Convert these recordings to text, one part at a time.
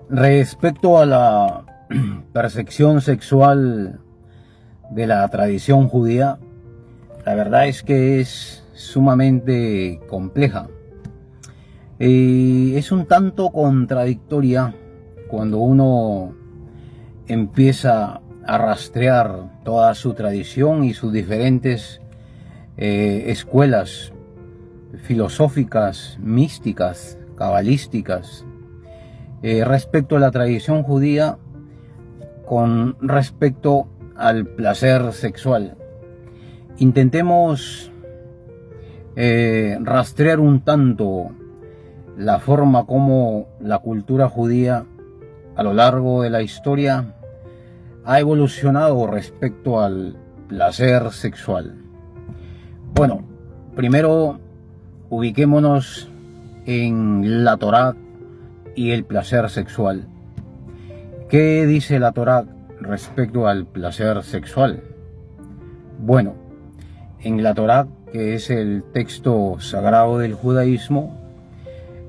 Respecto a la percepción sexual de la tradición judía, la verdad es que es sumamente compleja y es un tanto contradictoria cuando uno empieza a rastrear toda su tradición y sus diferentes escuelas filosóficas, místicas, cabalísticas, respecto a la tradición judía con respecto al placer sexual. Intentemos rastrear un tanto la forma como la cultura judía a lo largo de la historia ha evolucionado respecto al placer sexual. Bueno, primero ubiquémonos en la Torá y el placer sexual. ¿Qué dice la Torá respecto al placer sexual? Bueno, en la Torá, que es el texto sagrado del judaísmo,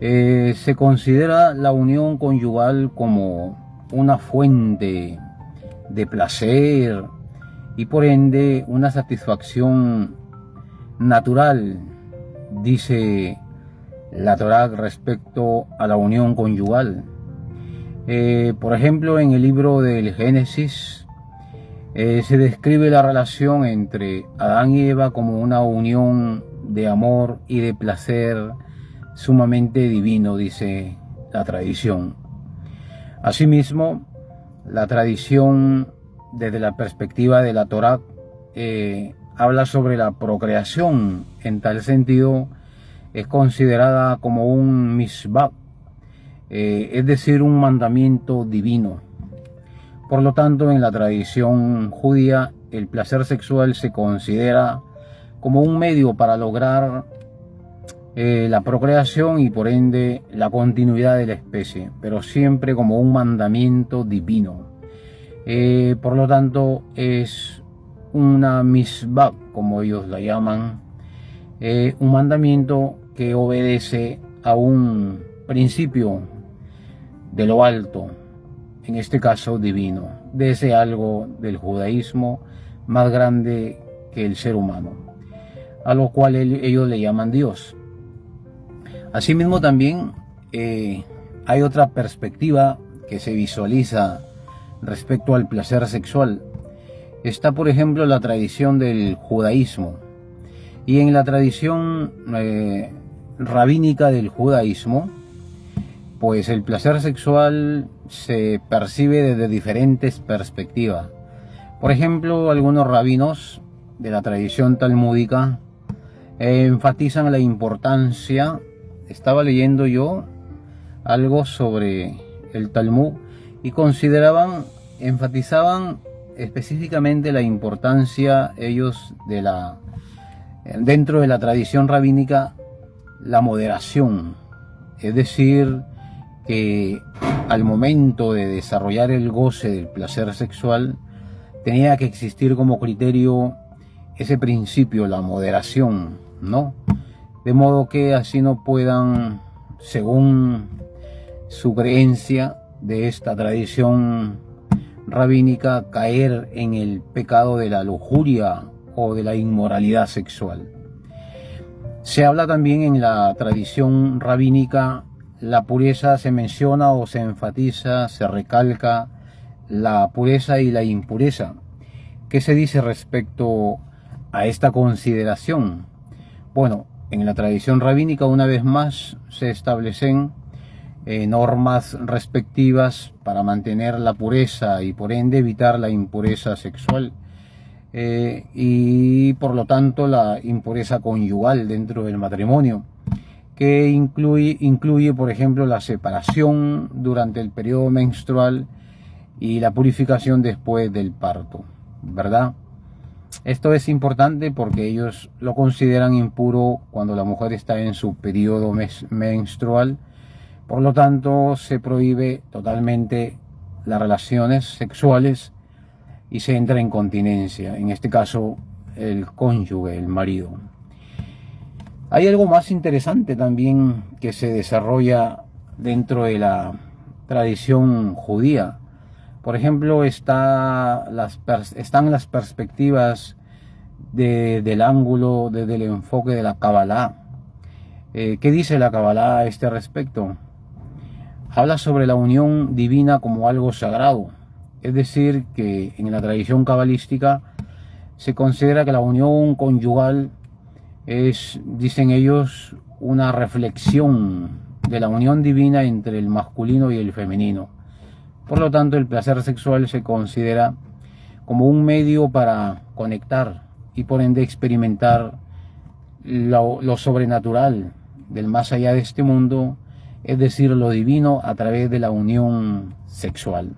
se considera la unión conyugal como una fuente de placer y por ende una satisfacción natural, dice la Torá respecto a la unión conyugal. Por ejemplo, en el libro del Génesis se describe la relación entre Adán y Eva como una unión de amor y de placer sumamente divino, dice la tradición. Asimismo, la tradición desde la perspectiva de la Torá habla sobre la procreación. En tal sentido, es considerada como un misvah, es decir, un mandamiento divino. Por lo tanto, en la tradición judía, el placer sexual se considera como un medio para lograr la procreación y por ende la continuidad de la especie, pero siempre como un mandamiento divino. Por lo tanto, es una misvah, como ellos la llaman, un mandamiento que obedece a un principio de lo alto, en este caso divino, de ese algo del judaísmo más grande que el ser humano, a lo cual ellos le llaman Dios. Asimismo también hay otra perspectiva que se visualiza respecto al placer sexual. Está, por ejemplo, la tradición del judaísmo. Y en la tradición rabínica del judaísmo, pues el placer sexual se percibe desde diferentes perspectivas. Por ejemplo, algunos rabinos de la tradición talmúdica enfatizan la importancia. Estaba leyendo yo algo sobre el Talmud y enfatizaban específicamente la importancia ellos dentro de la tradición rabínica, la moderación, es decir, que al momento de desarrollar el goce del placer sexual tenía que existir como criterio ese principio, la moderación, ¿no? De modo que así no puedan, según su creencia de esta tradición rabínica, caer en el pecado de la lujuria o de la inmoralidad sexual. Se habla también en la tradición rabínica, la pureza se menciona o se enfatiza, se recalca la pureza y la impureza. ¿Qué se dice respecto a esta consideración? Bueno, en la tradición rabínica, una vez más, se establecen normas respectivas para mantener la pureza y por ende evitar la impureza sexual y por lo tanto la impureza conyugal dentro del matrimonio, que incluye por ejemplo la separación durante el periodo menstrual y la purificación después del parto, ¿verdad? Esto es importante porque ellos lo consideran impuro cuando la mujer está en su periodo menstrual. Por lo tanto, se prohíbe totalmente las relaciones sexuales y se entra en continencia, en este caso el cónyuge, el marido. Hay algo más interesante también que se desarrolla dentro de la tradición judía. Por ejemplo, están las perspectivas del ángulo, desde el enfoque de la Kabbalah. ¿Qué dice la Kabbalah a este respecto? Habla sobre la unión divina como algo sagrado. Es decir, que en la tradición cabalística se considera que la unión conyugal es, dicen ellos, una reflexión de la unión divina entre el masculino y el femenino. Por lo tanto, el placer sexual se considera como un medio para conectar y por ende experimentar lo sobrenatural del más allá de este mundo, es decir, lo divino a través de la unión sexual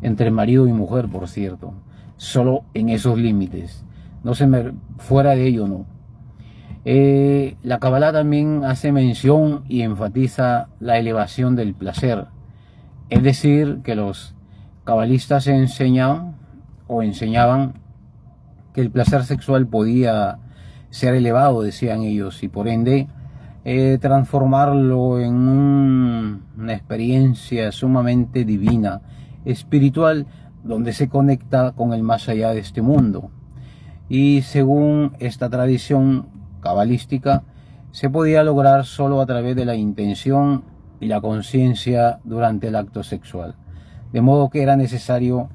entre marido y mujer, por cierto, solo en esos límites, fuera de ello no. La Kabbalah también hace mención y enfatiza la elevación del placer, es decir, que los cabalistas enseñaban que el placer sexual podía ser elevado, decían ellos, y por ende transformarlo en una experiencia sumamente divina, espiritual, donde se conecta con el más allá de este mundo. Y según esta tradición cabalística, se podía lograr solo a través de la intención y la conciencia durante el acto sexual. De modo que era necesario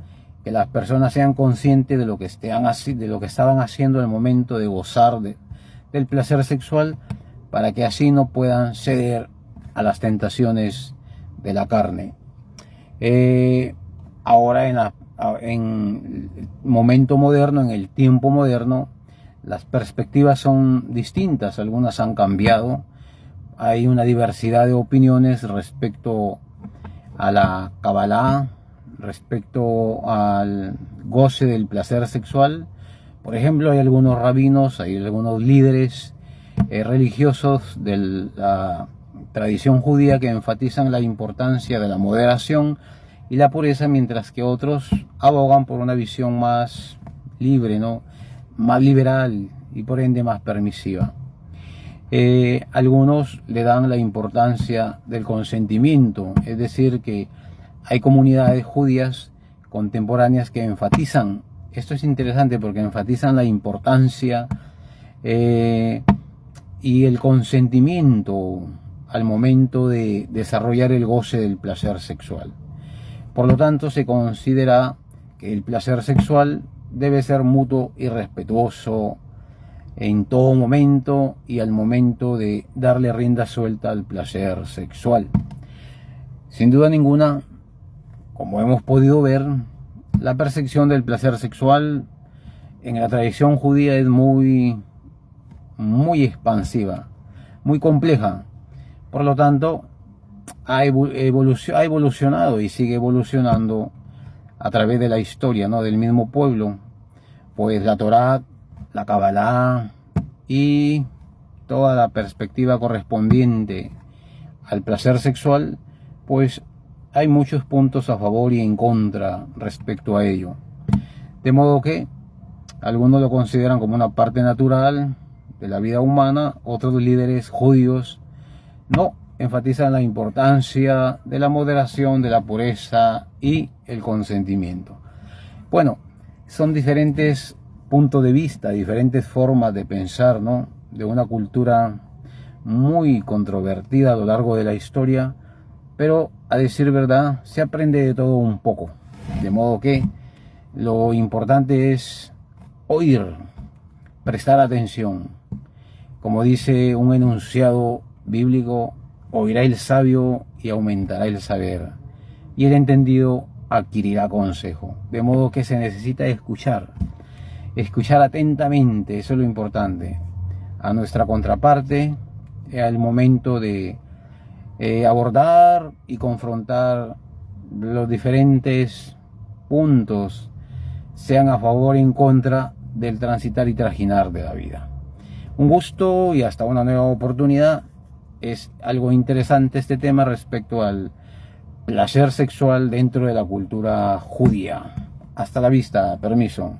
que las personas sean conscientes de lo que estaban haciendo al momento de gozar del placer sexual, para que así no puedan ceder a las tentaciones de la carne. Ahora en el momento moderno, en el tiempo moderno, las perspectivas son distintas, algunas han cambiado. Hay una diversidad de opiniones respecto a la Kabbalah, respecto al goce del placer sexual. Por ejemplo, hay algunos rabinos, hay algunos líderes religiosos de la tradición judía que enfatizan la importancia de la moderación y la pureza, mientras que otros abogan por una visión más libre, ¿no? Más liberal y por ende más permisiva. Algunos le dan la importancia del consentimiento, es decir, que hay comunidades judías contemporáneas que enfatizan, esto es interesante porque enfatizan la importancia y el consentimiento al momento de desarrollar el goce del placer sexual. Por lo tanto, se considera que el placer sexual debe ser mutuo y respetuoso en todo momento y al momento de darle rienda suelta al placer sexual. Sin duda ninguna, como hemos podido ver, la percepción del placer sexual en la tradición judía es muy expansiva, muy compleja. Por lo tanto, ha evolucionado y sigue evolucionando a través de la historia, ¿no?, del mismo pueblo. Pues la Torá, la Kabbalah y toda la perspectiva correspondiente al placer sexual, pues hay muchos puntos a favor y en contra respecto a ello. De modo que algunos lo consideran como una parte natural de la vida humana, otros líderes judíos no, enfatizan la importancia de la moderación, de la pureza y el consentimiento. Bueno, son diferentes puntos de vista, diferentes formas de pensar, ¿no?, de una cultura muy controvertida a lo largo de la historia, pero a decir verdad, se aprende de todo un poco. De modo que lo importante es oír, prestar atención. Como dice un enunciado bíblico, oirá el sabio y aumentará el saber, y el entendido adquirirá consejo. De modo que se necesita escuchar atentamente, eso es lo importante, a nuestra contraparte al momento de abordar y confrontar los diferentes puntos, sean a favor o en contra del transitar y trajinar de la vida. Un gusto y hasta una nueva oportunidad. Es algo interesante este tema respecto al placer sexual dentro de la cultura judía. Hasta la vista, permiso.